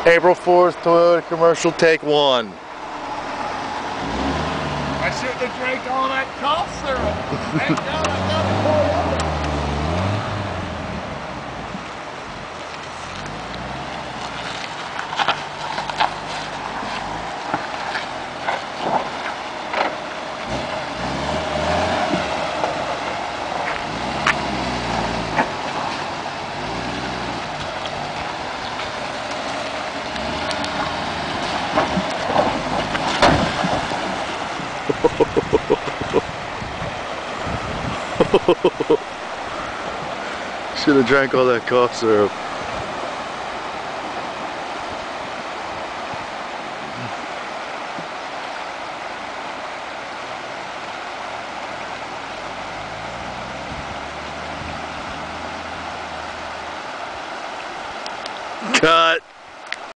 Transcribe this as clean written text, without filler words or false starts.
April 4th, Toyota commercial, take one. I shouldn't have drank all that cough syrup. Thank God I got it. Should have drank all that cough syrup. Cut.